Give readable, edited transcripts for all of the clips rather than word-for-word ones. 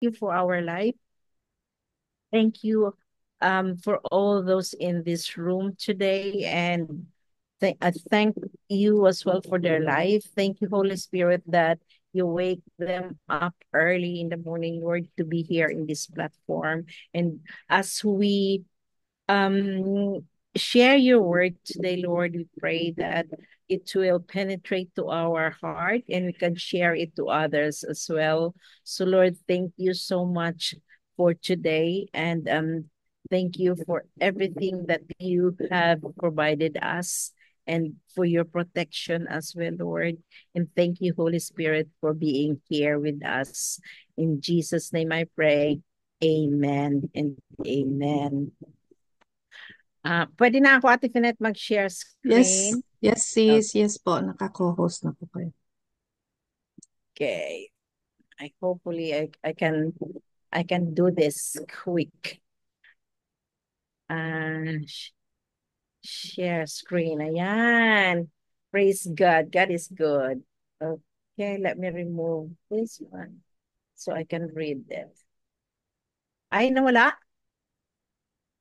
you for our life. Thank you for all those in this room today. And I thank you as well for their life. Thank you, Holy Spirit, that you wake them up early in the morning, Lord, to be here in this platform. And as we um share your word today, Lord, we pray that it will penetrate to our heart and we can share it to others as well. So Lord, thank you so much for today, and thank you for everything that you have provided us and for your protection as well, Lord. And thank you, Holy Spirit, for being here with us. In Jesus' name I pray. Amen and amen. Pwede na ako, Ate Finette, mag-share Yes, screen. yes sis, yes po, naka-co-host na po kayo. Okay. Hopefully I can do this quick. Share screen. Ayan. Praise God. God is good. Okay, let me remove this one so I can read it. Ay, nawala?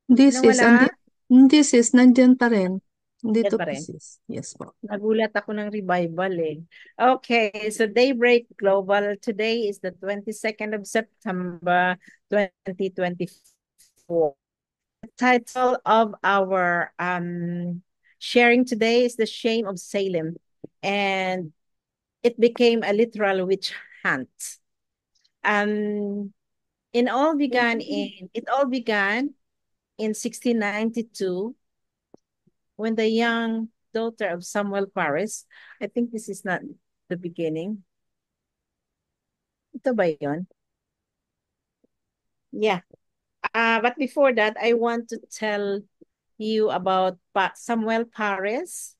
Nawala? This is, nandiyan pa rin. Yan Dito pa po rin. sis. Yes po. Nagulat ako ng revival eh. Okay, so Daybreak Global. Today is the 22nd of September 2024. The title of our sharing today is The Shame of Salem. And it became a literal witch hunt. Um, it all began in 1692 when the young daughter of Samuel Paris, I think this is not the beginning. Ito ba yun? Yeah. But before that, I want to tell you about Samuel Paris.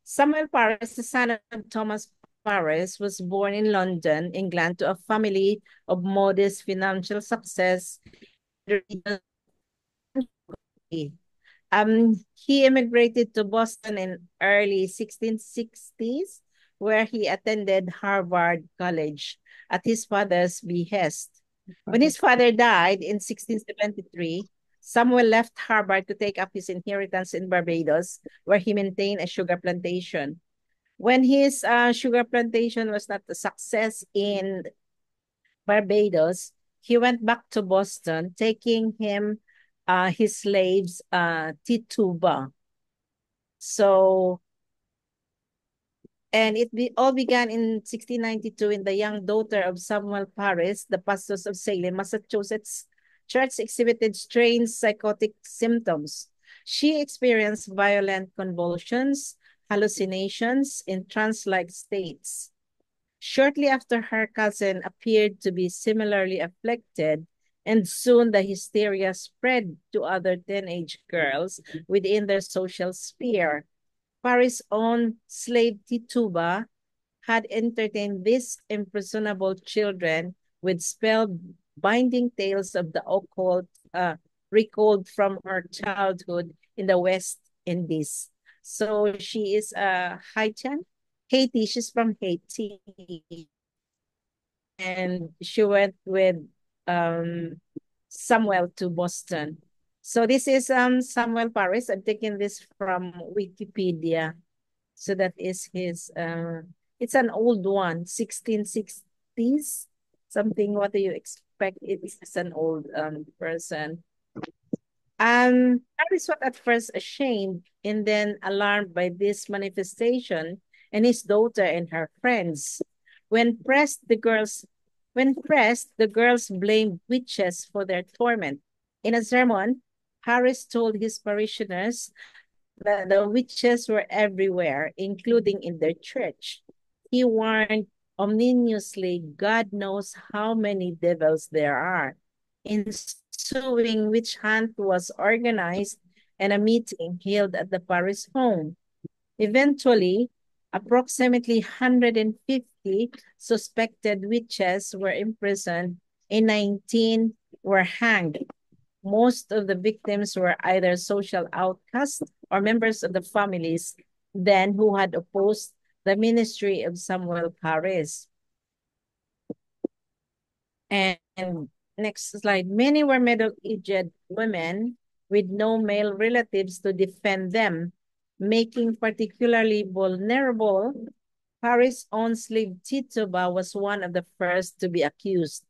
Samuel Paris, the son of Thomas Paris, was born in London, England, to a family of modest financial success. He immigrated to Boston in early 1660s, where he attended Harvard College at his father's behest. When his father died in 1673, Samuel left Harvard to take up his inheritance in Barbados, where he maintained a sugar plantation. When his sugar plantation was not a success in Barbados, he went back to Boston, taking his slaves, Tituba. So, and all began in 1692 in the young daughter of Samuel Paris, the pastors of Salem, Massachusetts. Church exhibited strange psychotic symptoms. She experienced violent convulsions, hallucinations, in trance-like states. Shortly after, her cousin appeared to be similarly afflicted, and soon the hysteria spread to other teenage girls within their social sphere. Paris' own slave Tituba had entertained these impressionable children with spell-binding tales of the occult, recalled from her childhood in the West Indies. So she is Haitian. Haiti, she's from Haiti. And she went with um, Samuel to Boston. So this is Samuel Paris. I'm taking this from Wikipedia. So that is his it's an old one, 1660s, something. What do you expect? It is an old person. Paris was at first ashamed and then alarmed by this manifestation and his daughter and her friends. When pressed, the girls blamed witches for their torment. In a sermon, Harris told his parishioners that the witches were everywhere, including in their church. He warned ominously, God knows how many devils there are. Ensuing witch hunt was organized and a meeting held at the Paris home. Eventually, approximately 150 suspected witches were imprisoned and 19 were hanged. Most of the victims were either social outcasts or members of the families then who had opposed the ministry of Samuel Paris. And Next slide. Many were middle-aged women with no male relatives to defend them, making particularly vulnerable. Paris' own slave Tituba was one of the first to be accused.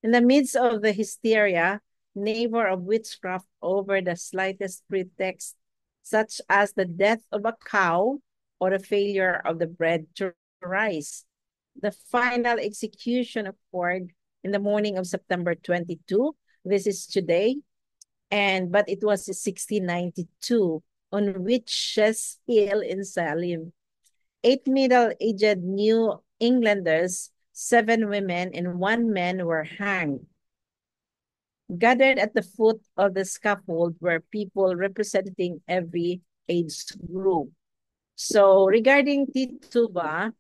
In the midst of the hysteria, neighbor of witchcraft over the slightest pretext, such as the death of a cow or the failure of the bread to rise. The final execution occurred in the morning of September 22. This is today, but it was 1692 on Witches Hill in Salem. 8 middle-aged New Englanders, 7 women, and 1 man were hanged. Gathered at the foot of the scaffold were people representing every age group. So regarding Tituba,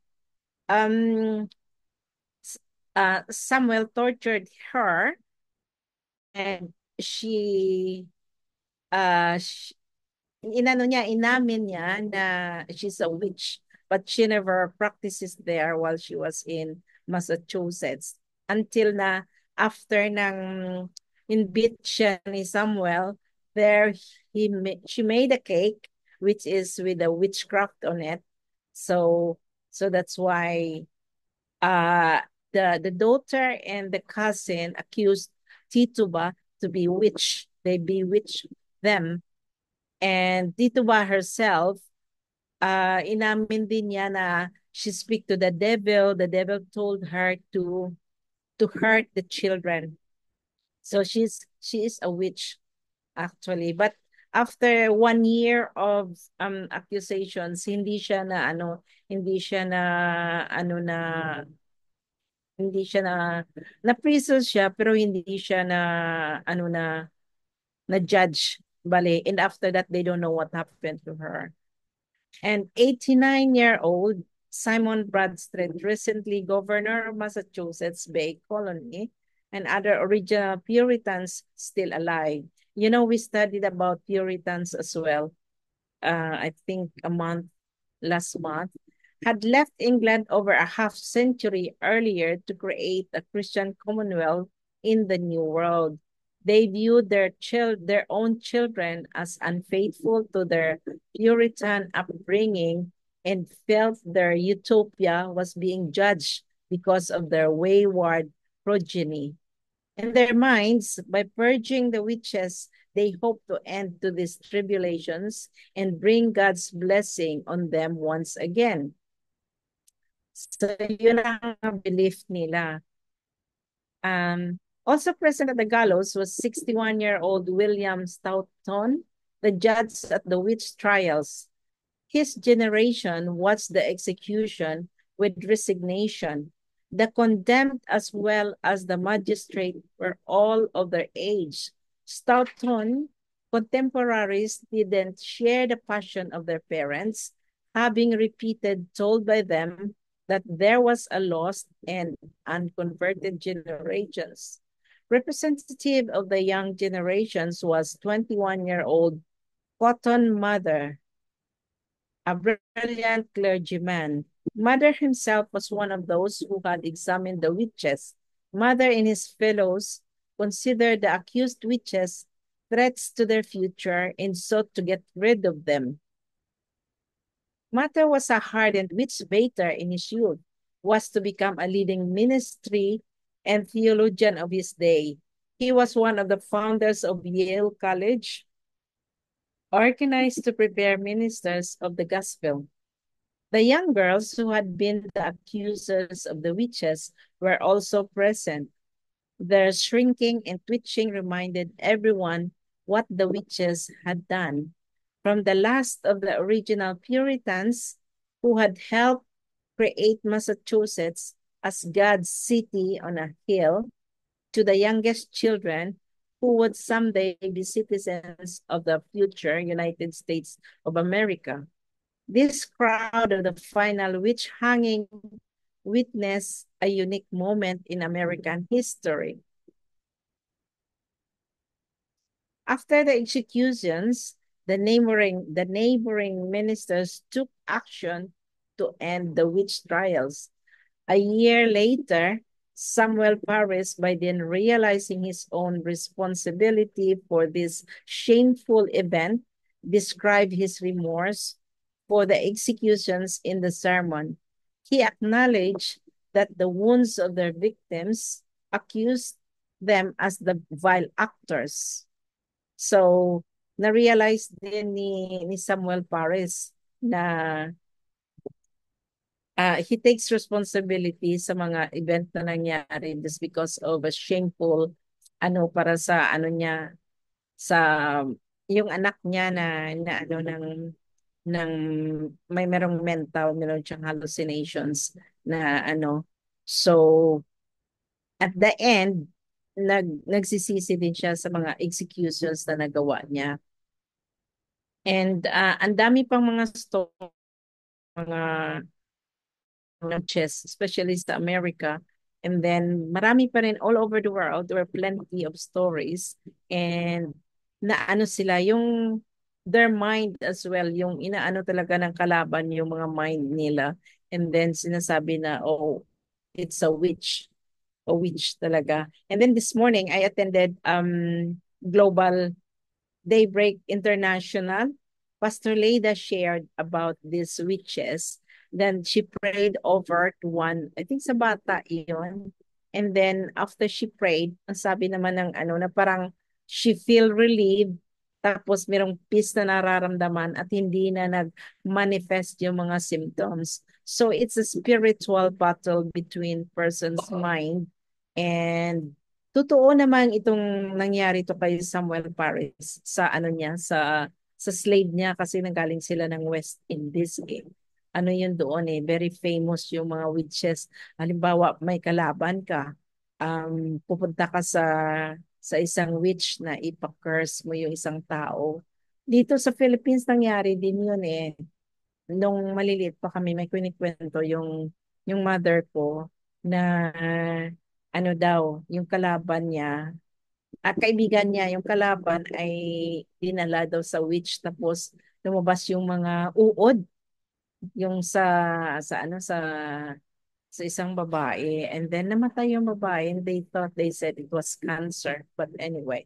Samuel tortured her, and inamin niya na she's a witch, but she never practices there while she was in Massachusetts. Until na after ng inbit siya ni Samuel, there she made a cake which is with a witchcraft on it. So that's why the daughter and the cousin accused Tituba to be witch. They bewitched them. And Tituba herself, inamin din niya na she speak to the devil. The devil told her to hurt the children. So she is a witch actually. But after 1 year of accusations, hindi siya na prison siya pero hindi siya na judge bale, and after that they don't know what happened to her. And 89-year-old Simon Bradstreet, recently governor of Massachusetts Bay Colony, and other original Puritans still alive. We studied about Puritans as well. I think last month, had left England over a half century earlier to create a Christian commonwealth in the New World. They viewed their own children as unfaithful to their Puritan upbringing and felt their utopia was being judged because of their wayward progeny. In their minds, by purging the witches, they hope to end to these tribulations and bring God's blessing on them once again. So yun ang belief nila. Also present at the gallows was 61-year-old William Stoughton, the judge at the witch trials. His generation watched the execution with resignation. The condemned as well as the magistrate were all of their age. Stoughton contemporaries didn't share the passion of their parents, having repeated told by them that there was a lost and unconverted generations. Representative of the young generations was 21-year-old Cotton Mather, a brilliant clergyman. Mather himself was one of those who had examined the witches. Mather and his fellows considered the accused witches threats to their future and sought to get rid of them. Mather was a hardened witch baiter in his youth, was to become a leading ministry and theologian of his day. He was one of the founders of Yale College, organized to prepare ministers of the gospel. The young girls who had been the accusers of the witches were also present. Their shrinking and twitching reminded everyone what the witches had done. From the last of the original Puritans who had helped create Massachusetts as God's city on a hill, to the youngest children who would someday be citizens of the future United States of America. This crowd of the final witch hanging witnessed a unique moment in American history. After the executions, the neighboring ministers took action to end the witch trials. A year later, Samuel Paris, by then realizing his own responsibility for this shameful event, described his remorse for the executions in the sermon. He acknowledged that the wounds of their victims accused them as the vile actors. So, na-realize din ni Samuel Paris na he takes responsibility sa mga event na nangyari just because of a shameful para sa niya sa yung anak niya na ng merong meron siyang hallucinations na so at the end nagsisisi din siya sa mga executions na nagawa niya. And ang dami pang mga story, mga chess, especially sa America. And then marami pa rin all over the world. There were plenty of stories. And sila, yung their mind as well, yung inaano talaga ng kalaban yung mga mind nila. And then sinasabi na, oh, it's a witch. A witch talaga. And then this morning, I attended Global Daybreak International. Pastor Leda shared about these witches. Then she prayed over to one, I think sa bata iyon. And then after she prayed, ang sabi naman ng na parang she feel relieved tapos merong peace na nararamdaman at hindi na nag-manifest yung mga symptoms. So it's a spiritual battle between person's mind and totoo naman itong nangyari to kay Samuel Paris sa niya sa slave niya kasi nanggaling sila ng West Indies eh. Yun doon eh, very famous yung mga witches. Halimbawa, may kalaban ka, pupunta ka sa isang witch na ipa-curse mo yung isang tao. Dito sa Philippines nangyari din yun eh. Nung maliliit pa kami, may kwento yung mother ko na daw, yung kalaban niya, kaibigan niya, yung kalaban ay dinala daw sa witch tapos lumabas yung mga uod yung sa isang babae and then namatay yung babae and they said it was cancer but anyway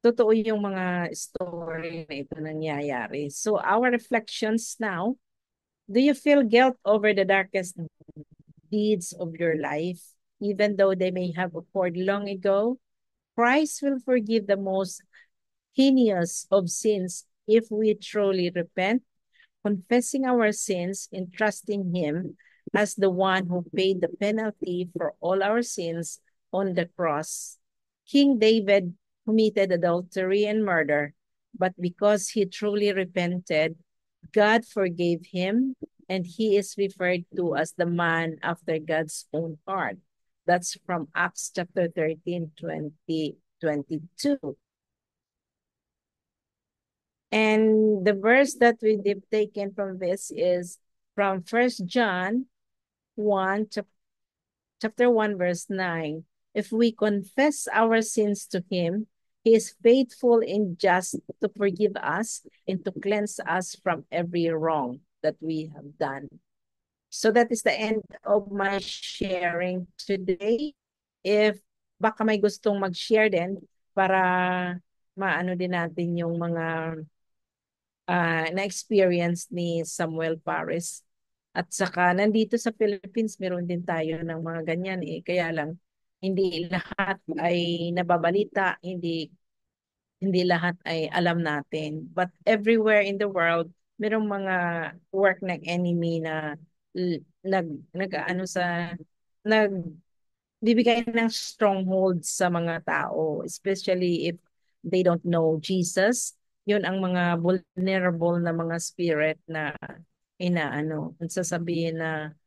totoo yung mga story na ito nangyayari. So our reflections now, do you feel guilt over the darkest deeds of your life even though they may have occurred long ago? Christ will forgive the most heinous of sins if we truly repent, confessing our sins and trusting Him as the one who paid the penalty for all our sins on the cross. King David committed adultery and murder, but because he truly repented, God forgave him, and he is referred to as the man after God's own heart. That's from Acts chapter 13, 22. And the verse that we've taken from this is from 1 John 1, chapter 1, verse 9. If we confess our sins to him, he is faithful and just to forgive us and to cleanse us from every wrong that we have done. So that is the end of my sharing today. If baka may gustong mag-share din para maano din natin yung mga na-experience ni Samuel Paris. At saka nandito sa Philippines, meron din tayo ng mga ganyan eh. Kaya lang, hindi lahat ay nababalita, hindi lahat ay alam natin. But everywhere in the world, merong mga work ng enemy na nag-ano sa nagbibigay ng stronghold sa mga tao, especially if they don't know Jesus. Yun ang mga vulnerable na mga spirit na sasabihin na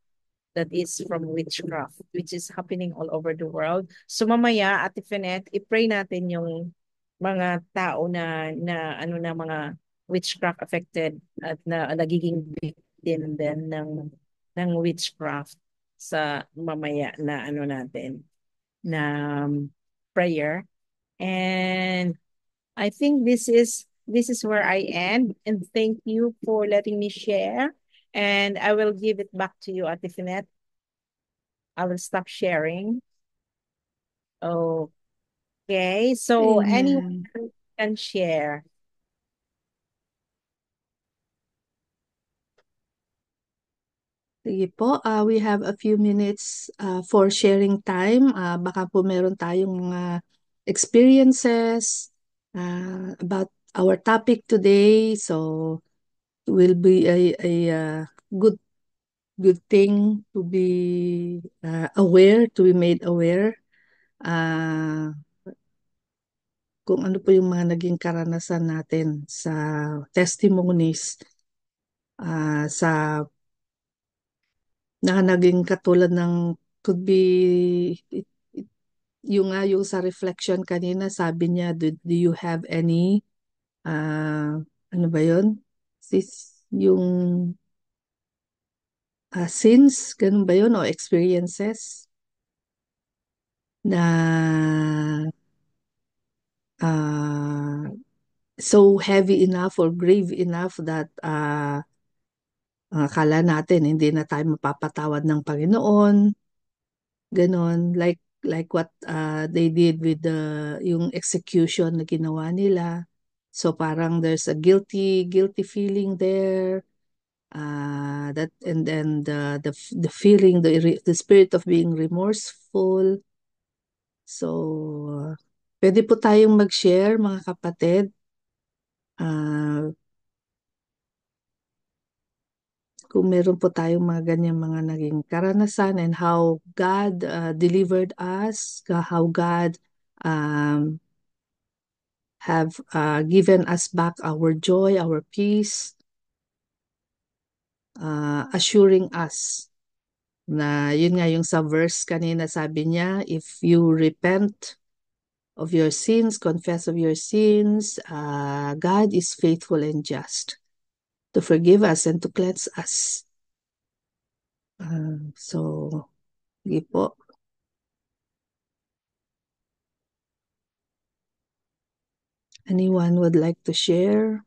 that is from witchcraft, which is happening all over the world. So mamaya, Ate Fenet, i-pray natin yung mga tao na mga witchcraft affected at na nagiging victim din ng witchcraft sa mamaya na natin na prayer. And I think this is where I end, and thank you for letting me share. And I will give it back to you, Ate Finette. I will stop sharing. Okay, so anyone Amen. can share. Sige po, we have a few minutes for sharing time. Baka po meron tayong mga experiences about our topic today. So, it will be a good good thing to be aware, to be made aware kung ano po yung mga naging karanasan natin sa testimonies sa na naging katulad ng could be it- yung sa reflection kanina sabi niya do you have any ano ba yun yung sins ganun ba yun o experiences na uh, so heavy enough or grave enough that akala natin hindi na tayo mapapatawad ng Panginoon, ganon. Like what they did with yung execution na ginawa nila. So parang there's a guilty feeling there. That and then the feeling the spirit of being remorseful. So pwede po tayong mag-share mga kapatid. Ah, kung meron po tayong mga ganyan mga naging karanasan and how God delivered us, how God um, have given us back our joy, our peace, assuring us na yun nga yung sa verse kanina sabi niya, if you repent of your sins, confess of your sins, God is faithful and just to forgive us and to cleanse us. So, sige po. Anyone would like to share?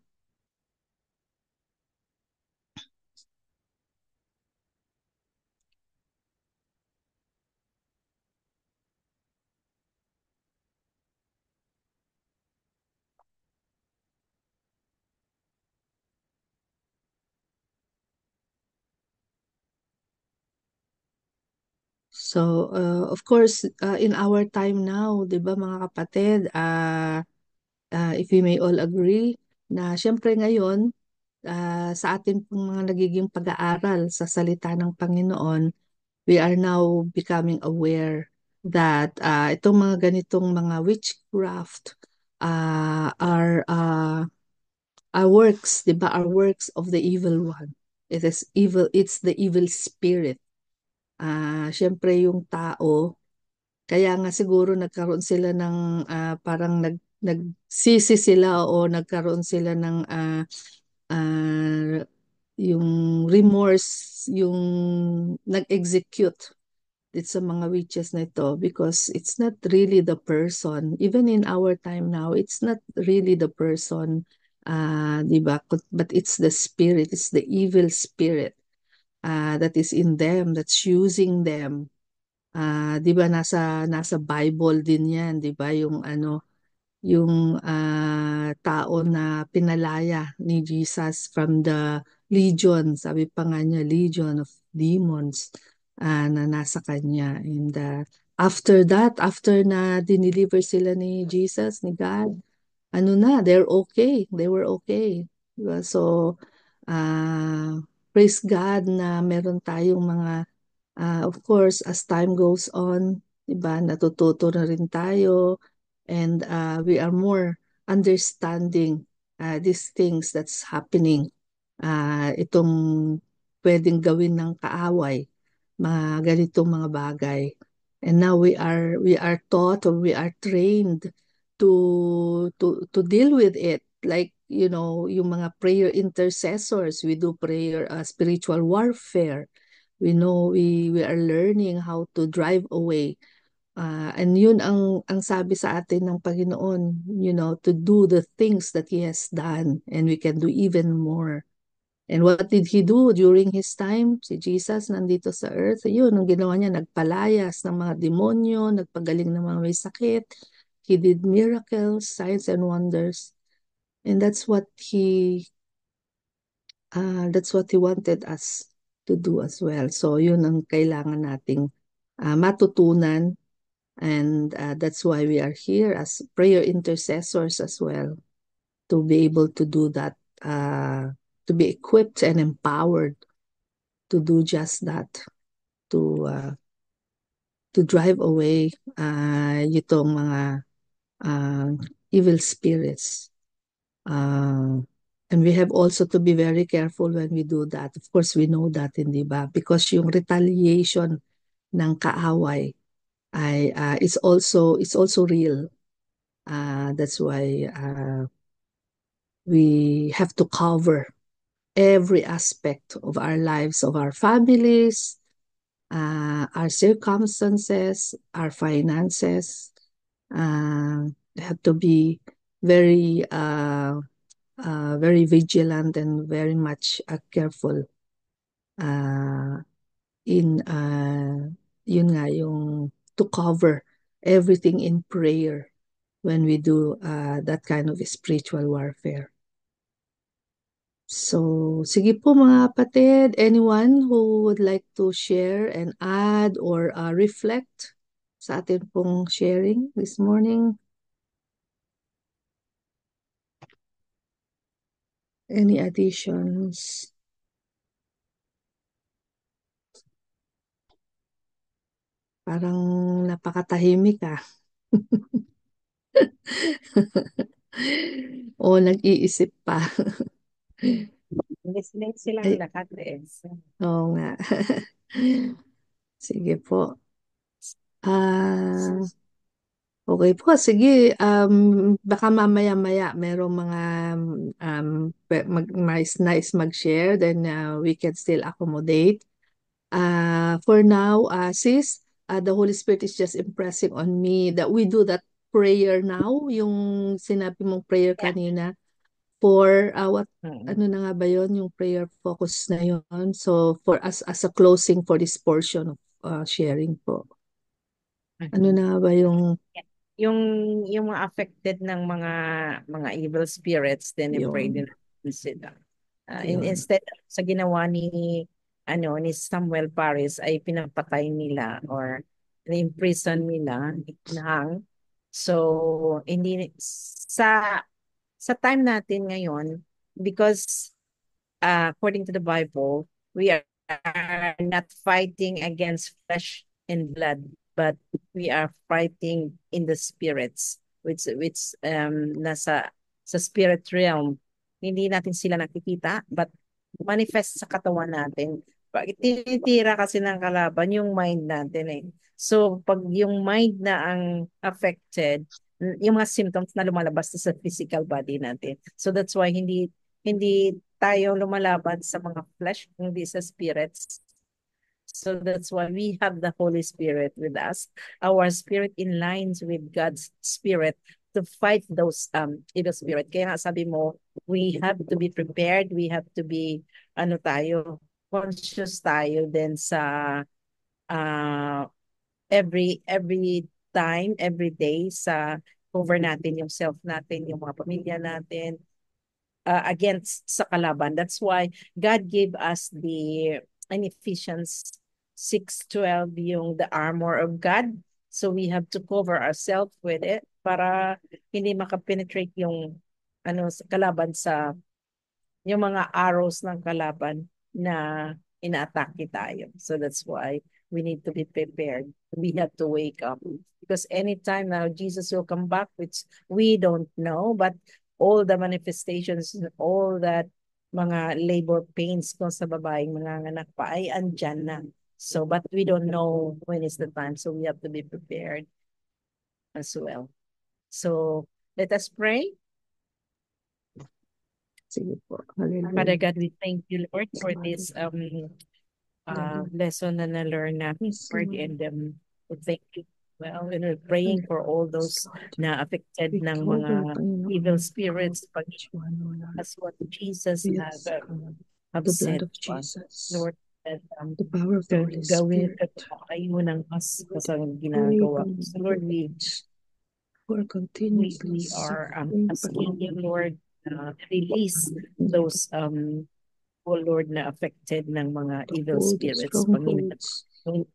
So, of course, in our time now, 'di ba mga kapatid, if we may all agree na syempre ngayon sa atin pong mga nagiging pag-aaral sa salita ng Panginoon, we are now becoming aware that itong mga ganitong mga witchcraft are works, 'di ba? Are works of the evil one. It is evil, it's the evil spirit. Syempre yung tao. Kaya nga siguro nagkaroon sila ng parang nagsisi sila o nagkaroon sila ng ah, yung remorse, yung nag-execute dito sa mga witches na ito because it's not really the person. Even in our time now, it's not really the person, di ba? But it's the spirit, it's the evil spirit that is in them, that's using them. 'Di ba nasa Bible din 'yan, 'di ba? Yung ano, yung tao na pinalaya ni Jesus from the legion, sabi pa nga niya, legion of demons na nasa kanya. And after that, after na dineliver sila ni Jesus, ni God, ano na, they were okay. Diba? So, praise God na meron tayong mga of course, as time goes on, 'di ba, natututo na rin tayo and we are more understanding these things that's happening. Itong pwedeng gawin ng kaaway, mga ganitong mga bagay. And now we are taught or we are trained to deal with it. Like, yung mga prayer intercessors, we do prayer spiritual warfare. We know we are learning how to drive away. And yun ang sabi sa atin ng Panginoon, to do the things that He has done and we can do even more. And what did he do during his time? Si Jesus nandito sa earth. Yun, ang ginawa niya, nagpalayas ng mga demonyo, nagpagaling ng mga may sakit. He did miracles, signs, and wonders. And that's what he wanted us to do as well. So yun ang kailangan nating matutunan, and that's why we are here as prayer intercessors as well, to be able to do that, to be equipped and empowered to do just that, to drive away itong mga uh, evil spirits. And we have also to be very careful when we do that. Of course, we know that, hindi ba? Because yung retaliation ng kaaway ay it's also real. That's why we have to cover every aspect of our lives, of our families, our circumstances, our finances. We have to be very very vigilant and very much careful in yun nga, yung to cover everything in prayer when we do that kind of spiritual warfare. So, sige po mga kapatid, anyone who would like to share and add or reflect sa atin pong sharing this morning? Any additions? Parang napakatahimik ah. O nag-iisip pa. Listening silang Ay, lahat eh. oo nga. Sige po. Ah, okay po, sige. Baka mamaya-maya merong mga nice mag-share, then we can still accommodate. For now, sis, the Holy Spirit is just impressing on me that we do that prayer now, yung sinabi mong prayer Yeah. kanina, for Mm. ano na nga ba yun, yung prayer focus na yun. So, for us as a closing for this portion of sharing po. Ano na nga ba yung yung yung mga affected ng mga evil spirits, then i-pray yun? din natin sila. Yun. Instead sa ginawa ni Samuel Paris ay pinapatay nila or in-prison nila, inahang. So hindi sa time natin ngayon, because according to the Bible, we are not fighting against flesh and blood, but we are fighting in the spirits, which nasa sa spirit realm. Hindi natin sila nakikita, but manifest sa katawan natin. Pag tinitira kasi ng kalaban yung mind natin eh. So pag yung mind na ang affected, yung mga symptoms na lumalabas sa physical body natin. So that's why hindi tayo lumalaban sa mga flesh, kundi sa spirits. So that's why we have the Holy Spirit with us. Our spirit in lines with God's spirit to fight those evil spirit. Kaya nga sabi mo, we have to be prepared. We have to be conscious tayo din sa uh, every time, every day sa cover natin yung self natin, yung mga pamilya natin, against sa kalaban. That's why God gave us in Ephesians 6:12 yung the armor of God. So we have to cover ourselves with it para hindi makapenetrate yung sa kalaban sa yung mga arrows ng kalaban na inaatake tayo. So that's why we need to be prepared. We have to wake up. Because anytime now, Jesus will come back, which we don't know, but all the manifestations, all that mga labor pains kung sa babaeng mga anak pa ay andyan na. So, but we don't know when is the time. So we have to be prepared as well. So let us pray. Sige po. Hallelujah. Father God, we thank you, Lord, for this lesson na na-learn namin, Lord, and we thank you. Well, and we're praying for all those na affected ng mga evil spirits, as what Jesus have have the blood said of to us. Jesus, Lord, that the power of the Holy gawin Spirit. kayo ng us sa Pray ginagawa. for So Lord, for continuous we are asking you, Pray Lord, release those oh Lord, na affected ng mga to evil hold the spirits, Panginoon. strongholds,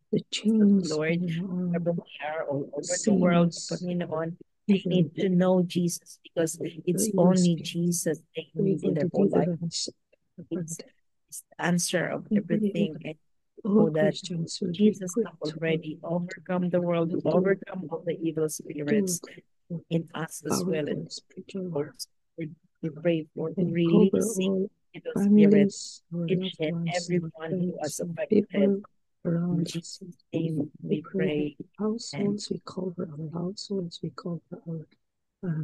the chains, Lord, Panginoon, wherever we are all over the world, sins, Panginoon, they evil, need to know Jesus because the it's evil only spirit. Jesus they Pray need for in their whole life. deliverance upon It's, them. it's the answer of We pray everything. that And all so that Christians will be Jesus have equipped already overcome the world, to overcome all the evil do spirits in us as well. powerful And spiritual work. we pray for And cover releasing all evil spirits families, our in loved and ones, our everyone who friends, was our affected. people In around us. Jesus' name We we pray pray. that households, we cover our households, we cover our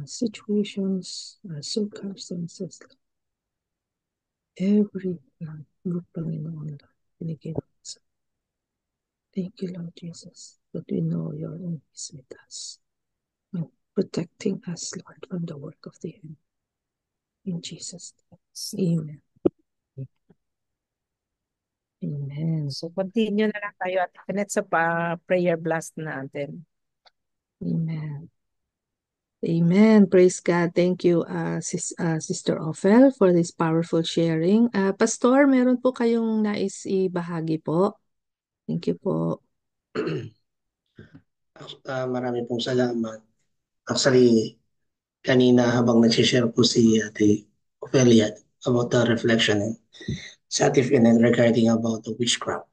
situations, circumstances, every group, Panginoon, binigyan sa. Thank you, Lord Jesus, that we know you're always with us, and protecting us, Lord, from the work of the enemy. In Jesus' name, amen. Amen. So continue na lang tayo at connect sa prayer blast natin. Amen. Amen. Praise God. Thank you, Sister Ophel, for this powerful sharing. Pastor, meron po kayong nais ibahagi po? Thank you po. Marami pong salamat. Actually, kanina habang nagsishare po si Ate Ophelia about the reflection and sa Ate Finan regarding about the witchcraft,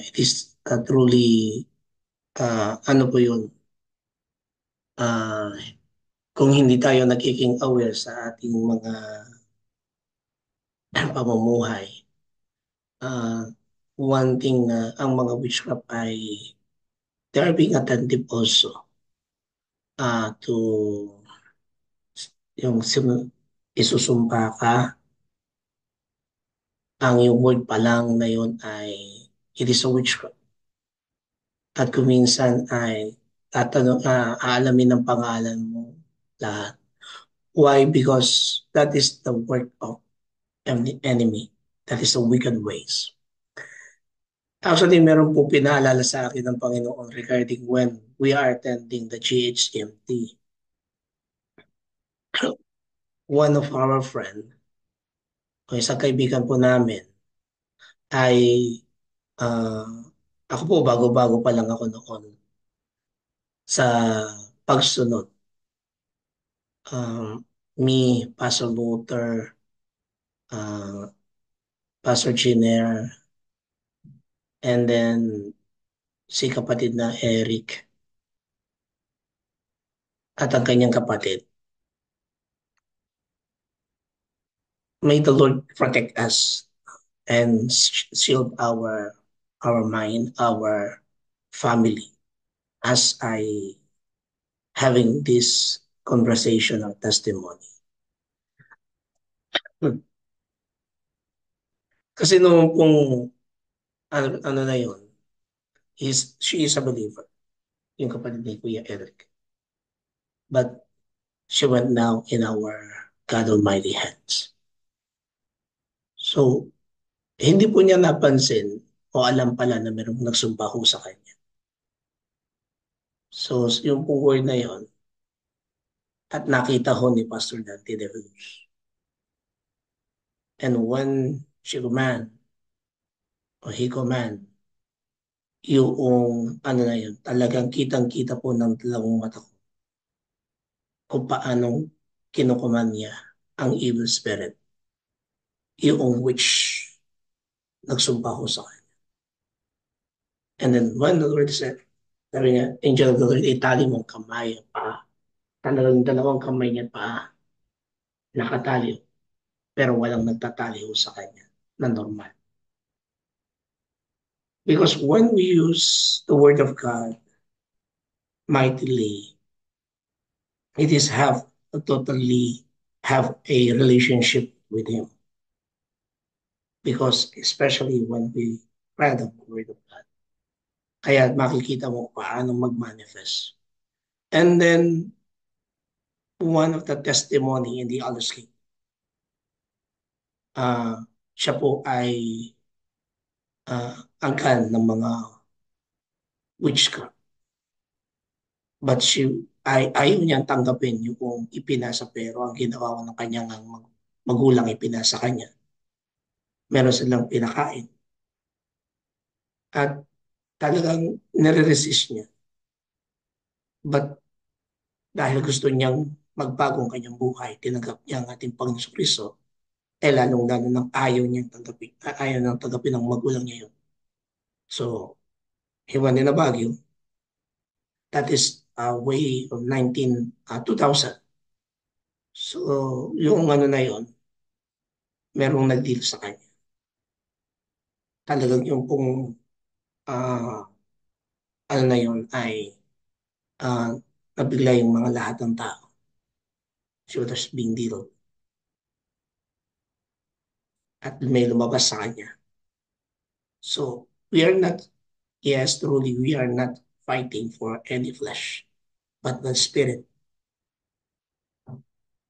it is truly, ano po yun, kung hindi tayo nagiging aware sa ating mga pamumuhay, one thing na ang mga witchcraft ay they are being attentive also to yung isusumpa ka, ang yung word pa lang na yun ay it is a witchcraft. At kung minsan ay aalamin ng pangalan mo lahat. Why? Because that is the work of the enemy. That is the wicked ways. Actually, meron po pinaalala sa akin ng Panginoon regarding when we are attending the GHMT. One of our friend, o isang kaibigan po namin, ay ako po bago-bago pa lang ako noon sa pagsunod. Me, Pastor Luther, Pastor Giner, and then si kapatid na Eric at ang kanyang kapatid. May the Lord protect us and shield our mind, our family as I having this conversation or testimony. Kasi noong pong ano na yun, she is a believer, yung kapatid ni Kuya Eric. But she went now in our God Almighty hands. So, hindi po niya napansin o alam pala na mayroong nagsumpa ho sa kanya. So, yung pong word na yon at nakita ho ni Pastor Dante de Luz. And when she command o he command, yung ano na yun, talagang kitang-kita po ng dalawang mata ko kung paanong kinukuman niya ang evil spirit, yung which nagsumpa ho sa kanya. And then when the Lord said, sabi niya, angel of the Lord, itali mong kamay pa. Talagang dalawang kamay niya pa nakatali, pero walang nagtatali ho sa kanya na normal. Because when we use the word of God mightily, it is totally have a relationship with Him. Because especially when we read the word of God, kaya makikita mo paano mag-manifest. And then, one of the testimony in the Aldersgate, siya po ay angkan ng mga witchcraft. But ayaw niyang tanggapin yung ipinasa, pero ang ginawa ng kanyang magulang ipinasa kanya. Meron silang pinakain. At talagang nire-resist niya. But dahil gusto niyang magbago ang kanyang buhay, tinanggap niya ang ating Panginoon Kristo, lalong-lalo nang ayaw nang tanggapin ng magulang niya yun. So, he won in a Baguio. That is way of 2000. So, yung ano na yun, merong nag-deal sa kanya. Talagang yung pong ano na yun ay nabigla yung mga lahat ng tao. She was being deal. At may lumabas sa kanya. So, we are not, yes, truly, we are not fighting for any flesh, but the spirit.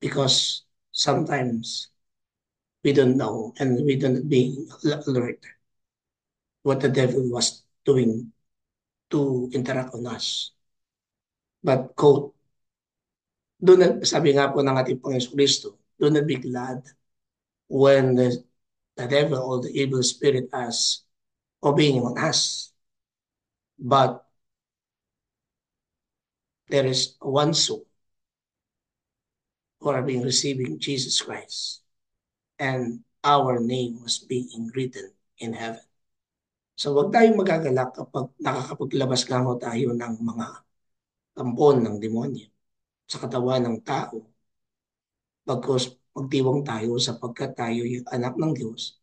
Because sometimes we don't know and we don't being alert what the devil was doing to interact on us. But quote, sabi nga po ng ating Panginoon Kristo, do not be glad when the devil or the evil spirit is obeying on us. But there is one soul who are being receiving Jesus Christ, and our name was being written in heaven. So wag tayong magagalak kapag nakakapaglabas nga ho tayo ng mga tampon ng demonyo sa katawan ng tao. Pagkos magdiwang tayo sapagkat tayo yung anak ng Diyos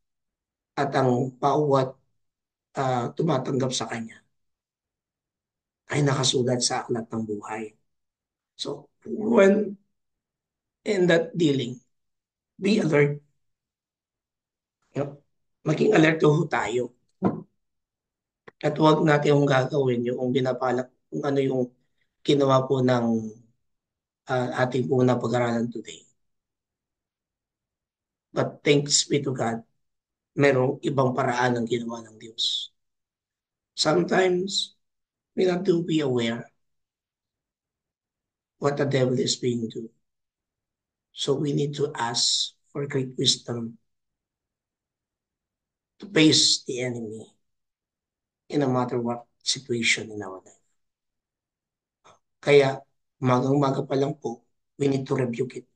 at ang bawat tumatanggap sa Kanya ay nakasulat sa aklat ng buhay. So when in that dealing, be alert. Maging alerto ho tayo. At huwag natin yung gagawin yung binapalak kung ano yung ginawa po ng ating po na pag-aralan today. But thanks be to God, merong ibang paraan ang ginawa ng Diyos. Sometimes, we have to be aware what the devil is being do. So we need to ask for great wisdom to face the enemy in no matter what situation in our life. Kaya, umagang-umaga pa lang po, we need to rebuke it.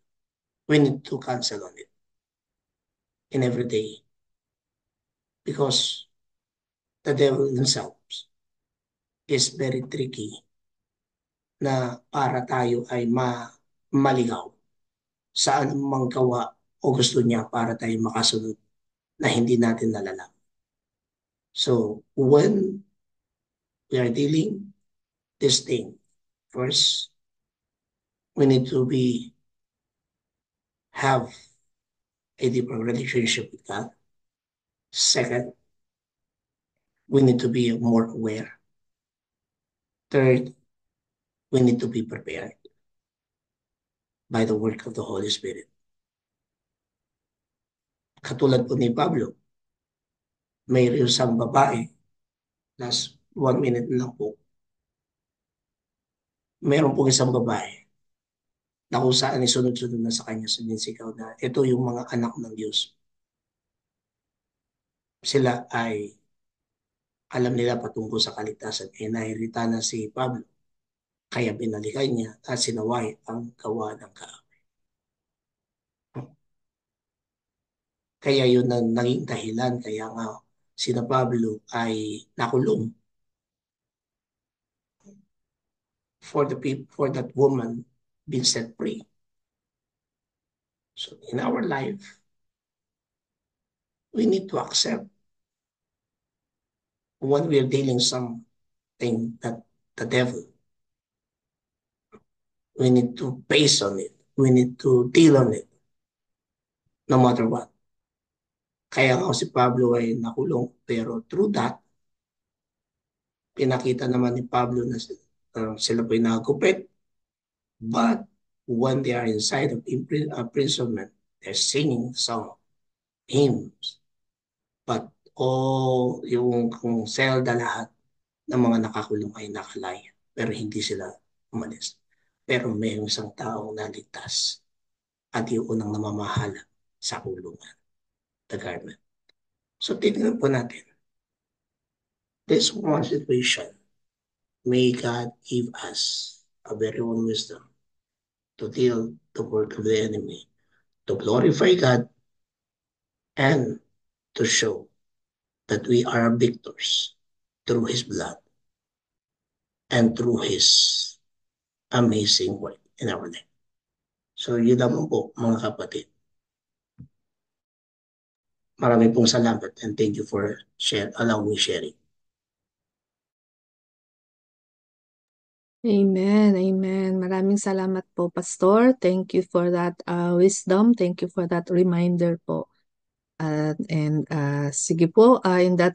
We need to cancel on it in every day. Because the devil himself is very tricky na para tayo ay maligaw sa anumang gawa o gusto niya para tayo makasunod na hindi natin nalalaman. So, when we are dealing this thing, first, we need to have a deeper relationship with God. Second, we need to be more aware. Third, we need to be prepared by the work of the Holy Spirit. Katulad po ni Pablo, may isang babae, last 1 minute lang po, meron pong isang babae na kung saan isunod-sunod na sa kanya sinisigaw na ito yung mga anak ng Diyos. Sila ay alam nila patungkol sa kaligtasan. Nairita na si Pablo. Kaya binalikan niya at sinaway ang gawa ng kaaway. Kaya yun ang naging dahilan. Kaya nga sina Pablo ay nakulong for that woman being set free. So in our life, we need to accept when we're dealing something that the devil, we need to face on it. We need to deal on it no matter what. Kaya nga si Pablo ay nakulong, pero through that, pinakita naman ni Pablo na sila po'y nakagupit. But when they are inside of imprisonment, they're singing song names. But yung kung selda lahat ng mga nakakulong ay nakalaya. Pero hindi sila umalis. Pero may isang taong naligtas at yung unang namamahala sa kulungan, the government. So tignan po natin. This one situation, may God give us a very own wisdom to deal the work of the enemy, to glorify God, and to show that we are victors through His blood and through His amazing work in our life. So yun naman po mga kapatid. Maraming pong salamat and thank you for allowing me sharing. Amen. Amen. Maraming salamat po, Pastor. Thank you for that wisdom. Thank you for that reminder po. Sige po, in that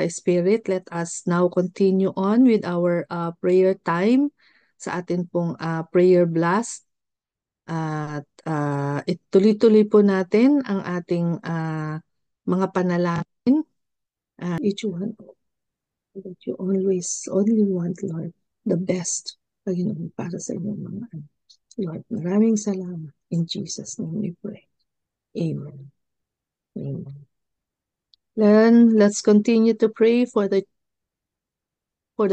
spirit, let us now continue on with our prayer time sa atin pong prayer blast. At ituloy-tuloy po natin ang ating mga panalangin. Each one, that you always only want, Lord, the best, Panginoon, para sa inyong mga anak. Lord, maraming salamat. In Jesus' name we pray. Amen. Amen. Then let's continue to pray for the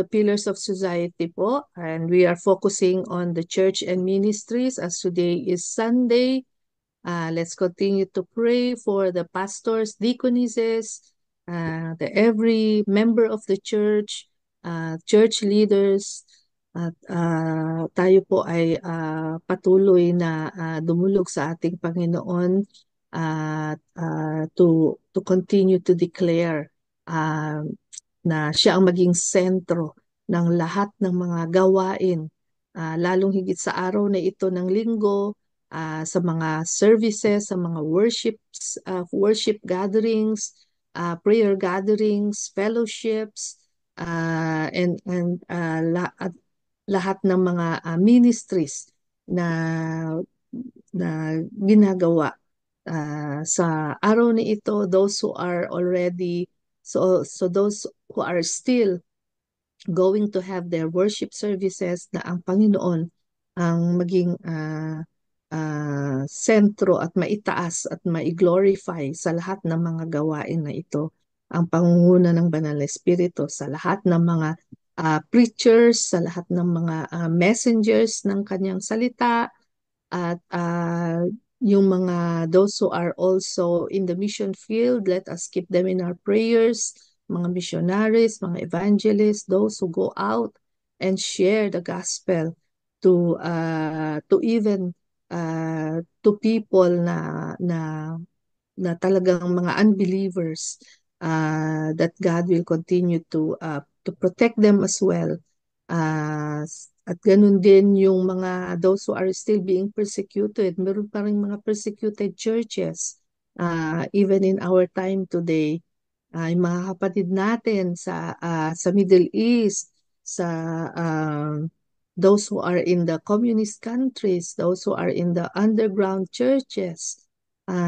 pillars of society po, and we are focusing on the church and ministries as today is Sunday. Let's continue to pray for the pastors, deaconesses, every member of the church, church leaders. At tayo po ay patuloy na dumulog sa ating Panginoon to continue to declare na siya ang maging sentro ng lahat ng mga gawain, lalong higit sa araw na ito ng linggo, sa mga services, sa mga worship gatherings, prayer gatherings, fellowships, and lahat ng mga ministries na ginagawa sa araw na ito, those who are already so those who are still going to have their worship services, na ang Panginoon ang maging sentro at maitaas at mai-glorify sa lahat ng mga gawain na ito. Ang pangunguna ng Banal na Espiritu sa lahat ng mga preachers, sa lahat ng mga messengers ng kanyang salita, at yung mga those who are also in the mission field, let us keep them in our prayers. Mga missionaries, mga evangelists, those who go out and share the gospel to even to people na talagang mga unbelievers, that God will continue to protect them as well. At ganun din yung mga those who are still being persecuted. Meron pa rin mga persecuted churches even in our time today. Yung mga kapatid natin sa Middle East, sa those who are in the communist countries, those who are in the underground churches,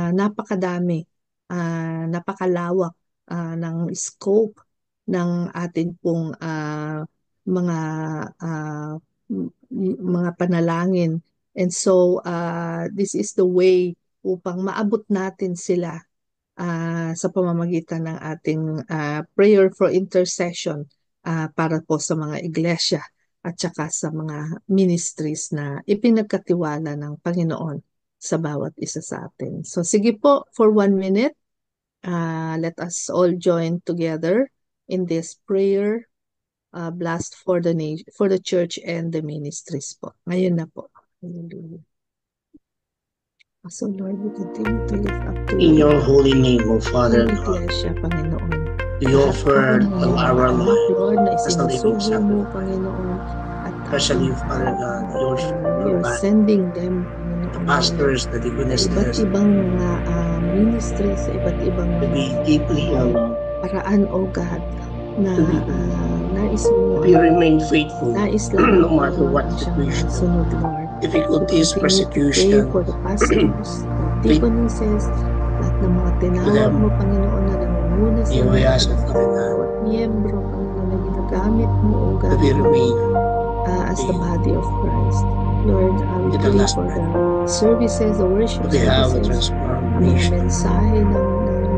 napakadami, napakalawak ng scope ng atin pong mga panalangin. And so this is the way upang maabot natin sila sa pamamagitan ng ating prayer for intercession para po sa mga iglesia at saka sa mga ministries na ipinagkatiwala ng Panginoon sa bawat isa sa atin. So sige po, for 1 minute, let us all join together in this prayer blast for the church and the ministries po. Ngayon na po. Hallelujah. So Lord, we continue to lift up to In your holy name, O Father God, Iglesia, Panginoon. we offer our life Lord, na as a living isinusubo mo, sacrifice. Panginoon. At Especially, Father God, you're sending them, the Panginoon, pastors, the iba't deaconesses, ibang mga ministry, sa iba't ibang to be deeply in love, paraan, O God, na to be nais mo, we remain faithful nais no lang matter what situation, sunod, Lord. difficulties, Continue to pray persecution, for the pastors, the deaconesses, Lahat ng mga tinawag mo, Panginoon, na nangunguna sa You we iyo, ask, Father God, bawat miyembro, Panginoon, na ginagamit mo, O to God, be remain as to the you, body of Christ. Lord, we to the pray last for breath, the services, the worship to be have a services, ang mga transformation mensahe ng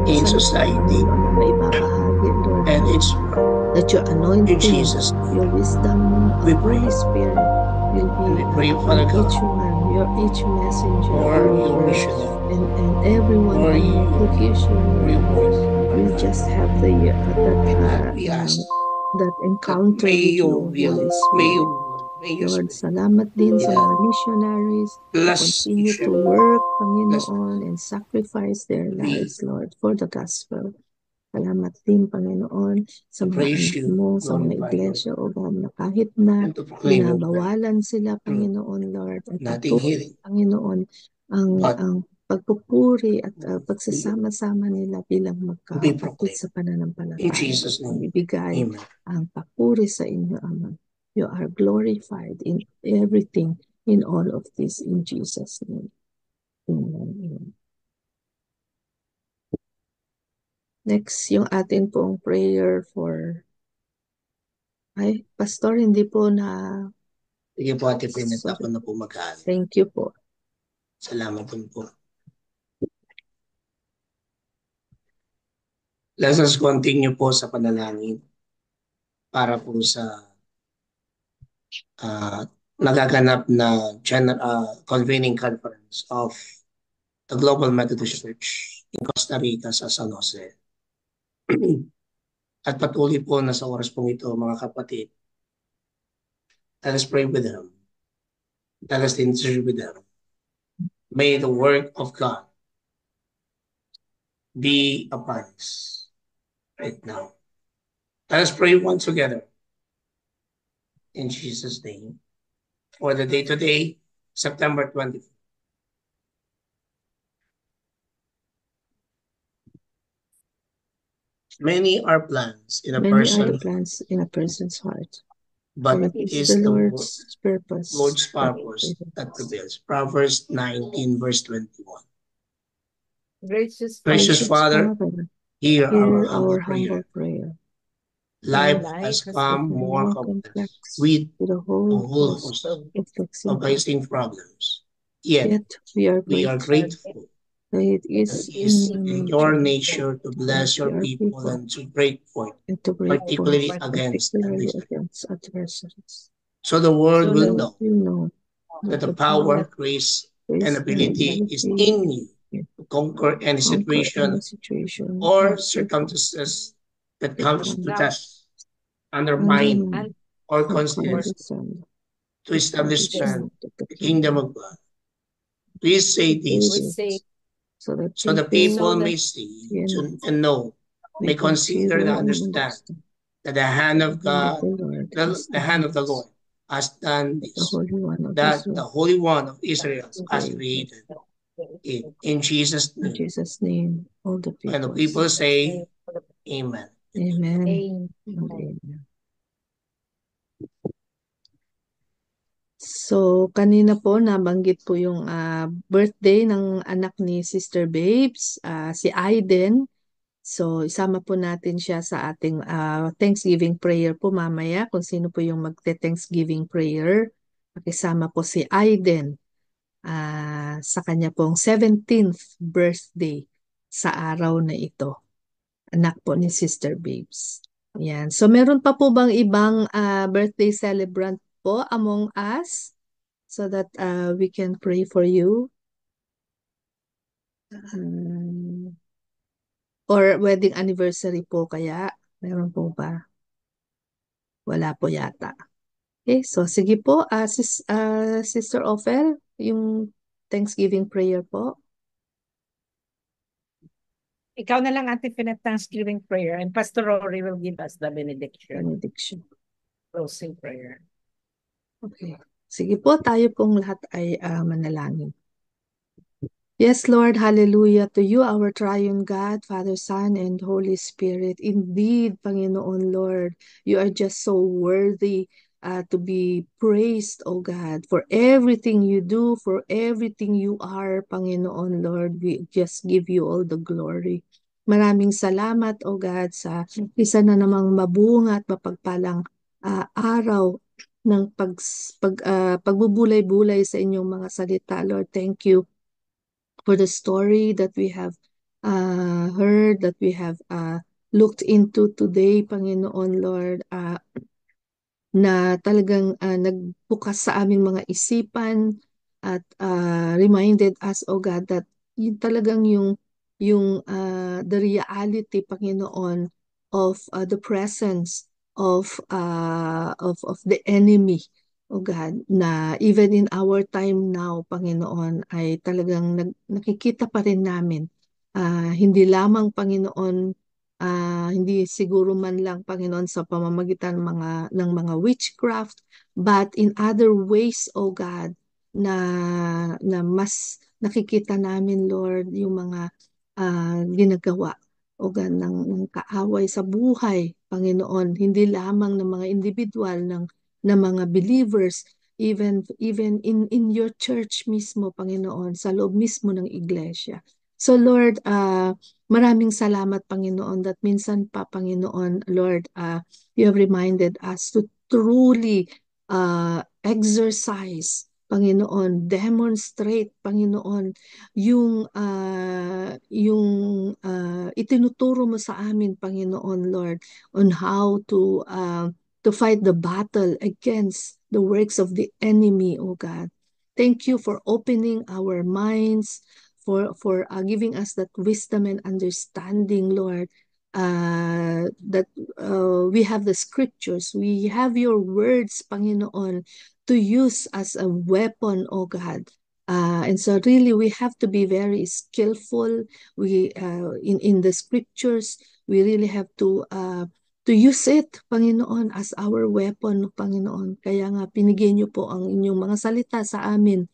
in salita, society Panginoon, na maibabahagi, Lord, and its work. that your In anointing, Jesus' name, your wisdom we of pray. Holy Spirit will be And we pray, on Father God, each one, each messenger, for O your Lord, missionary, and everyone, for Panginoon, who hears your your word, voice, Father will God. just have the And God, we ask that that encounter may with your you, will, Holy may Spirit. your will, may your Lord, spirit salamat din sa lead mga us. missionaries who Bless continue each to and work, bless Panginoon, and sacrifice their to be lives, Lord, for the gospel. Salamat din, Panginoon, sa to mga praise anak you, mo, sa mga glorify you, iglesia, O God, na kahit na and to proclaim your word. binabawalan sila, True. Panginoon, Lord, at Nothing hidden, Panginoon, but ang pagpupuri at to pagsasama-sama nila bilang be magkakapatid proclaimed. sa In pananampalataya. Jesus' name, Ibigay amen. ang papuri sa inyo, Ama. You are glorified in everything, in all of this, in Jesus' name. Amen. Amen. Next, yung atin pong prayer for... Ay, Pastor, hindi po na... Sige po, Ate Pinet, Sorry. ako na po mag-aaral. Thank you po. Salamat din po. Let us continue po sa panalangin para po sa nagaganap na convening conference of the Global Methodist Church in Costa Rica sa San Jose. At patuloy po na sa oras pong ito, mga kapatid, let us pray with them. Let us intercede with them. May the work of God be upon us right now. Let us pray one together in Jesus' name for the day today, September 24th. Many are plans in a Many are the person, plans in a person's heart, but but it it's is the the Lord's purpose Lord's that purpose that prevails. prevails. Proverbs 19, verse 21. Gracious Gracious Father, Father, hear our hear humble our prayer. humble prayer. Life Life has has come become more more complex complex with with a a whole whole host host of of of vexing vexing problems. Yet Yet we are we are grateful grateful that it that is it is in in your nature nature to to bless bless your your people people and to break forth, and to break forth, particularly against particularly adversity. against adversaries. So the world So will the So know we know that that the the power, power, grace, and grace, and ability is ability in you to to conquer any conquer any situation situation or or circumstance circumstances that that comes to comes test, undermine, undermine or or conspire condescend to the establish establishment of the the kingdom kingdom. of God. Please say We say this we say this so that so the people people so may that see can and know, may may consider consider and and understand understand that the hand of the hand of God, the Lord has the hand done of the this, Lord has done that the this, Holy One of that the Israel Holy One of Israel has created. created it. In Jesus' In name. Jesus' name, all the And the people people say, say, Amen. Amen. Amen. Amen. So, kanina po nabanggit po yung birthday ng anak ni Sister Babes, si Aiden. So, isama po natin siya sa ating Thanksgiving prayer po mamaya. Kung sino po yung magte-Thanksgiving prayer, pakisama po si Aiden sa kanya pong 17th birthday sa araw na ito. Anak po ni Sister Babes. Yan. So, meron pa po bang ibang birthday celebrant po among us so that we can pray for you? Or wedding anniversary po kaya? Meron po ba? Wala po yata. Okay, so sige po, Sister Ofer, yung Thanksgiving prayer po. Ikaw na lang, Ate Pinet, Thanksgiving prayer, and Pastor Rory will give us the benediction, Benediction. closing prayer. Okay. Sige po, tayo pong lahat ay manalangin. Yes, Lord, hallelujah to you, our triune God, Father, Son, and Holy Spirit. Indeed, Panginoon Lord, you are just so worthy to be praised, O God, for everything you do, for everything you are, Panginoon Lord. We just give you all the glory. Maraming salamat, O God, sa isa na namang mabunga at mapagpalang araw ng pagbubulay-bulay sa inyong mga salita, Lord. Thank you for the story that we have heard, that we have looked into today, Panginoon Lord, na talagang nagbukas sa aming mga isipan at reminded us, oh God, that yun talagang yung the reality, Panginoon, of the presence of the enemy, oh God, na even in our time now, Panginoon, ay talagang nakikita pa rin namin. Hindi lamang, Panginoon, hindi siguro man lang, Panginoon, sa pamamagitan ng mga witchcraft, but in other ways, oh God, na mas nakikita namin, Lord, yung mga ginagawa, oh God, ng kaaway sa buhay, Panginoon, hindi lamang ng mga individual, ng mga believers, even in your church mismo, Panginoon, sa loob mismo ng iglesia. So Lord, maraming salamat, Panginoon, that minsan pa, Panginoon, Lord, you have reminded us to truly exercise, Panginoon, demonstrate, Panginoon, yung itinuturo mo sa amin, Panginoon, Lord, on how to fight the battle against the works of the enemy, oh God. Thank you for opening our minds, for giving us that wisdom and understanding, Lord, that we have the scriptures, we have your words, Panginoon, to use as a weapon, oh God. And so really we have to be very skillful. We in the scriptures, we really have to use it, Panginoon, as our weapon, Panginoon. Kaya nga pinigyan niyo po ang inyong mga salita sa amin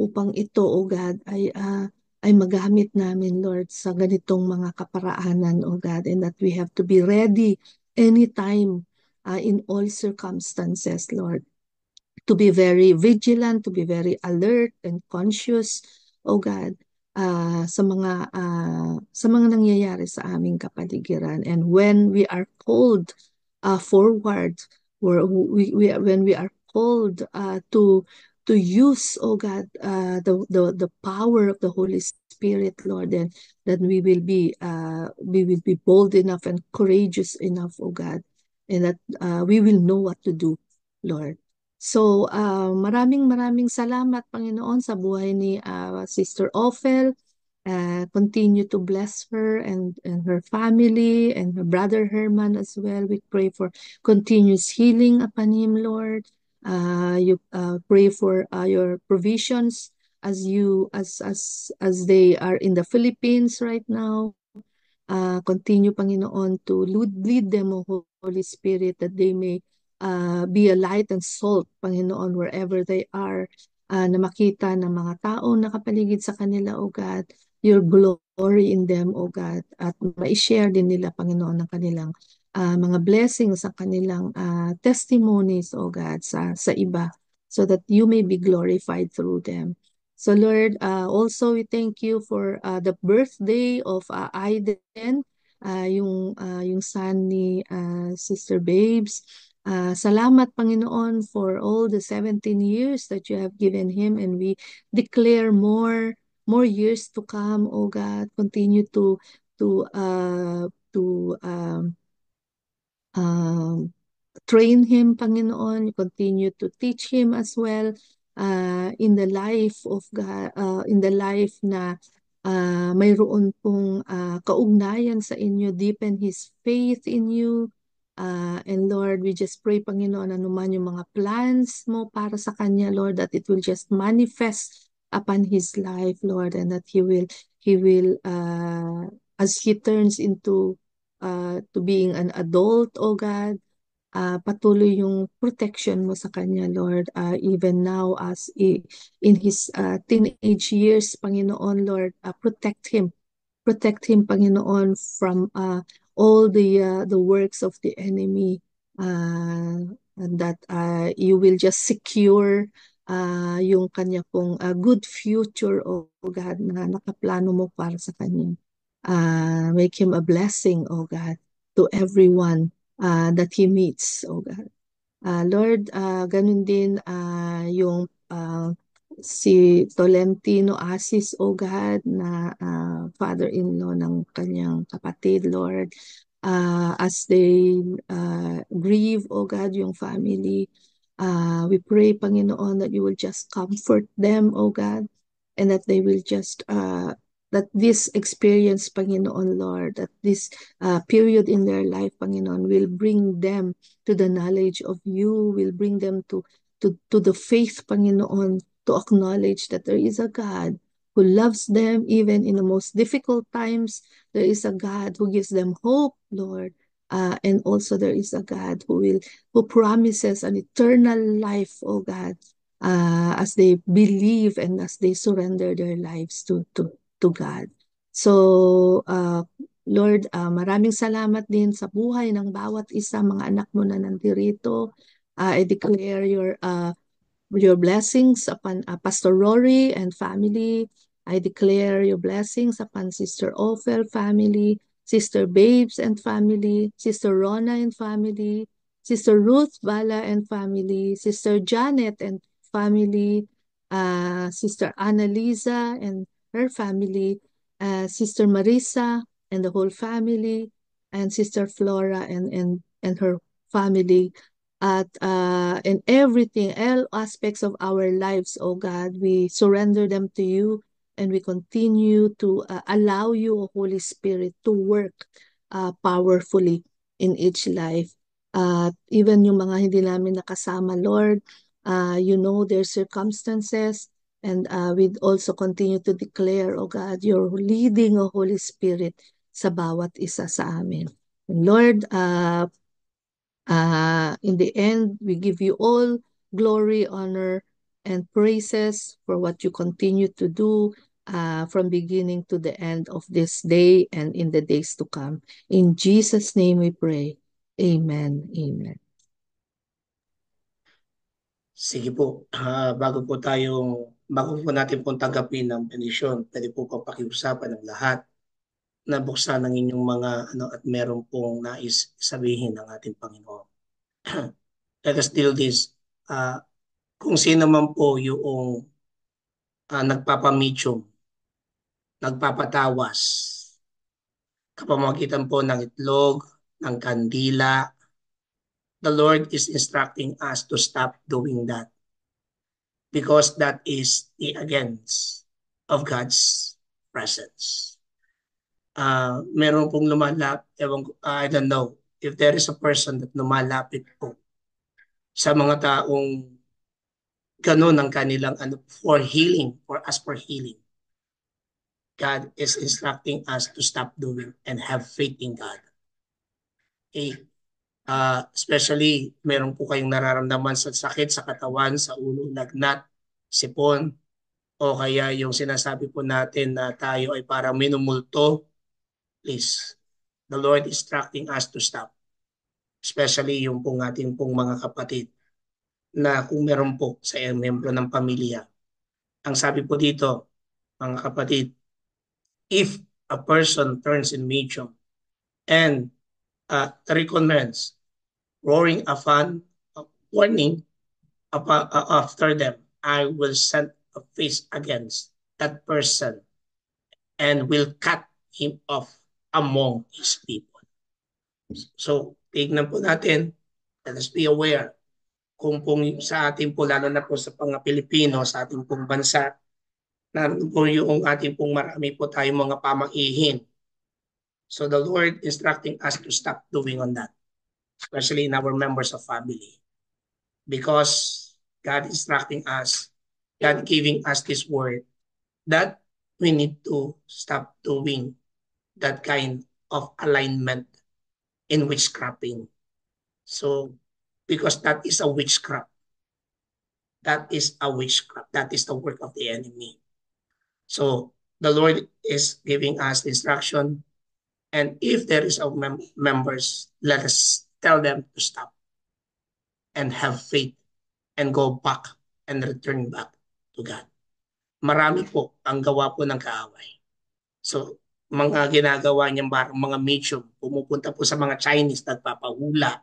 upang ito, O God, ay magamit namin, Lord, sa ganitong mga kaparaanan, O God, and that we have to be ready anytime, in all circumstances, Lord, to be very vigilant, to be very alert and conscious, O God, sa mga nangyayari sa aming kapaligiran. And when we are called forward, when we are called to use, oh God, the power of the Holy Spirit, Lord, and that we will be bold enough and courageous enough, oh God, and that we will know what to do, Lord. So, maraming salamat, Panginoon, sa buhay ni Sister Ophel. Continue to bless her and her family and her brother Herman as well. We pray for continuous healing upon him, Lord. You pray for your provisions as they are in the Philippines right now. Continue, Panginoon, to lead them, O Holy Spirit, that they may be a light and salt, Panginoon, wherever they are, na makita ng mga tao nakapaligid sa kanila, O God, your glory in them, O God, at ma-share din nila, Panginoon, ng kanilang mga blessings, sa kanilang testimonies, O God, sa iba, so that you may be glorified through them. So Lord, also we thank you for the birthday of Aiden, yung son ni Sister Babes. Salamat, Panginoon, for all the 17 years that you have given him, and we declare more years to come, oh God. Continue to train him, Panginoon. You continue to teach him as well in the life of God, in the life na mayroon pong kaugnayan sa inyo, deepen his faith in you. And Lord, we just pray, Panginoon, ano man yung mga plans mo para sa kanya, Lord, that it will just manifest upon his life, Lord, and that he will as he turns into to being an adult, oh God, patuloy yung protection mo sa kanya, Lord, even now as in his teenage years, Panginoon, Lord, protect him, Panginoon, from all the works of the enemy, and that you will just secure yung kanya pong good future, oh God, na nakaplano mo para sa kanya. Make him a blessing, oh God, to everyone that he meets, oh God. Lord, ganun din yung si Tolentino Asis, oh God, na father-in-law ng kanyang kapatid, Lord. As they grieve, oh God, yung family, we pray, Panginoon, that you will just comfort them, oh God, and that they will just, that this experience, Panginoon, Lord, that this period in their life, Panginoon, will bring them to the knowledge of you, will bring them to the faith, Panginoon, to acknowledge that there is a God who loves them even in the most difficult times. There is a God who gives them hope, Lord. And also there is a God who promises an eternal life, oh God, as they believe and as they surrender their lives to God. So, Lord, maraming salamat din sa buhay ng bawat isa mga anak mo na nandirito. I declare your blessings upon Pastor Rory and family. I declare your blessings upon Sister Ophel family, Sister Babes and family, Sister Rona and family, Sister Ruth Bala and family, Sister Janet and family, Sister Annalisa and her family, Sister Marisa and the whole family, and Sister Flora and her family, at in everything, all aspects of our lives, oh God, we surrender them to you, and we continue to allow you, oh Holy Spirit, to work powerfully in each life. Even yung mga hindi namin nakasama, Lord, you know their circumstances, and we also continue to declare, oh God, your leading, oh Holy Spirit, sa bawat isa sa amin. And Lord, in the end, we give you all glory, honor, and praises for what you continue to do from beginning to the end of this day and in the days to come. In Jesus' name we pray. Amen. Amen. Sige po, bago po natin pong tanggapin ng penisyon, pwede po pakiusapan ng lahat na buksan ng inyong mga at meron pong nais sabihin ng ating Panginoon. Let us deal this. Kung sino man po yung nagpapamedium, nagpapatawas, kapamagitan po ng itlog, ng kandila, the Lord is instructing us to stop doing that because that is the against of God's presence. Meron pong I don't know if there is a person that lumalapit po sa mga taong ganun ang kanilang for healing, for us for healing. God is instructing us to stop doing and have faith in God. Okay? Especially, meron po kayong nararamdaman sa sakit sa katawan, sa ulo, lagnat, sipon, o kaya yung sinasabi po natin na tayo ay parang minumulto, please, the Lord is instructing us to stop. Especially yung pong ating pong mga kapatid na kung meron po sa membro ng pamilya. Ang sabi po dito, mga kapatid, if a person turns in medium and recommends roaring a fan warning after them, I will send a face against that person and will cut him off among his people. So, tignan po natin, let us be aware, kung pong sa ating po, lalo na po sa mga Pilipino, sa ating pong bansa, naroon po yung ating pong marami po tayong mga pamanghihin. So the Lord instructing us to stop doing on that, especially in our members of family. Because God instructing us, God giving us this word, that we need to stop doing that kind of alignment in witchcrafting. So, because that is a witchcraft. That is a witchcraft. That is the work of the enemy. So, the Lord is giving us instruction. And if there is a members, let us tell them to stop. and have faith and go back and return back to God. Marami po ang gawa po ng kaaway. So, mga ginagawa niyang mga medium, pumupunta po sa mga Chinese, nagpapahula,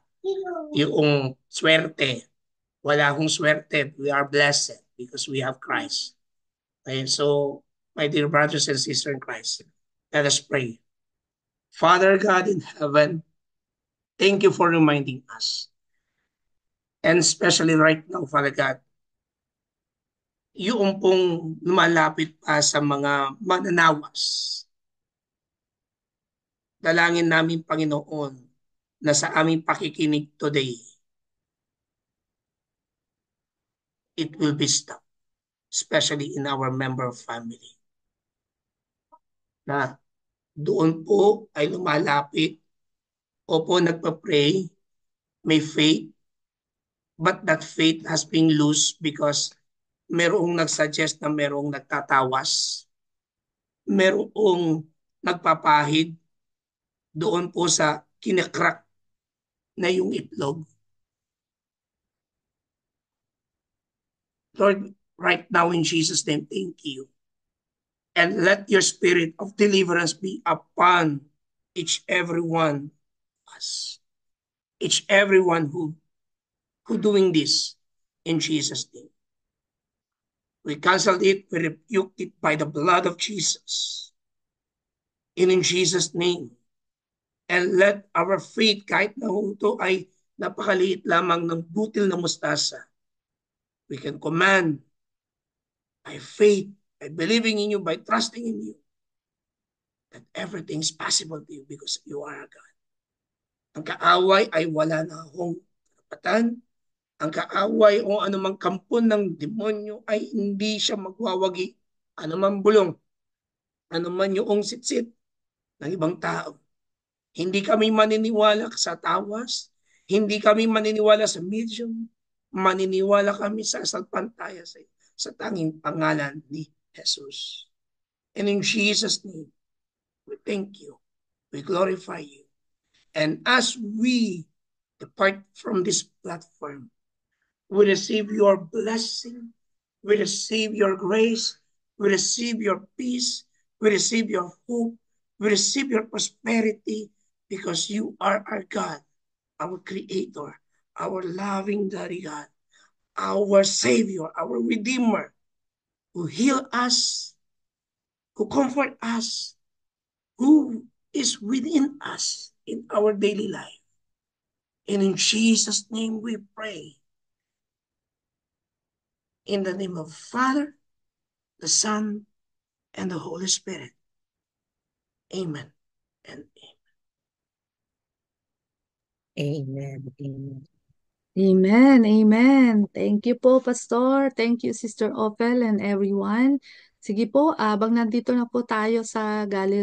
yung swerte. Wala akong swerte. We are blessed because we have Christ. Okay, so, my dear brothers and sisters in Christ, let us pray. Father God in heaven, thank you for reminding us. And especially right now, Father God, yung pong lumalapit pa sa mga mananawas. Dalangin namin, Panginoon, na sa aming pakikinig today, it will be stopped, especially in our member family. Na doon po ay lumalapit, opo nagpa-pray, may faith, but that faith has been loose because merong nagsuggest na merong nagtatawas, merong nagpapahid doon po sa kinakrak na yung itlog. Lord, right now in Jesus' name, thank you. And let your spirit of deliverance be upon each everyone of us. Each everyone who doing this in Jesus' name. We canceled it, we rebuked it by the blood of Jesus. And in Jesus' name. And let our faith, kahit na ito ay napakaliit lamang ng butil na mustasa, we can command by faith, by believing in you, by trusting in you, that everything is possible to you because you are a God. Ang kaaway ay wala na akong karapatan. Ang kaaway o anumang kampon ng demonyo ay hindi siya magwawagi. Anumang bulong, anuman yung sitsit ng ibang tao. Hindi kami maniniwala sa tawas, hindi kami maniniwala sa medium, maniniwala kami sa asalpantaya sa tanging pangalan ni Jesus. And in Jesus' name, we thank you, we glorify you. And as we depart from this platform, we receive your blessing, we receive your grace, we receive your peace, we receive your hope, we receive your prosperity, because you are our God, our Creator, our loving Daddy God, our Savior, our Redeemer, who heal us, who comfort us, who is within us in our daily life. And in Jesus' name we pray. In the name of Father, the Son, and the Holy Spirit. Amen and amen. Amen. Amen. Amen. Amen. Thank you po, Pastor. Thank you, Sister Ophel and everyone. Sige po, abang nandito na po tayo sa gallery.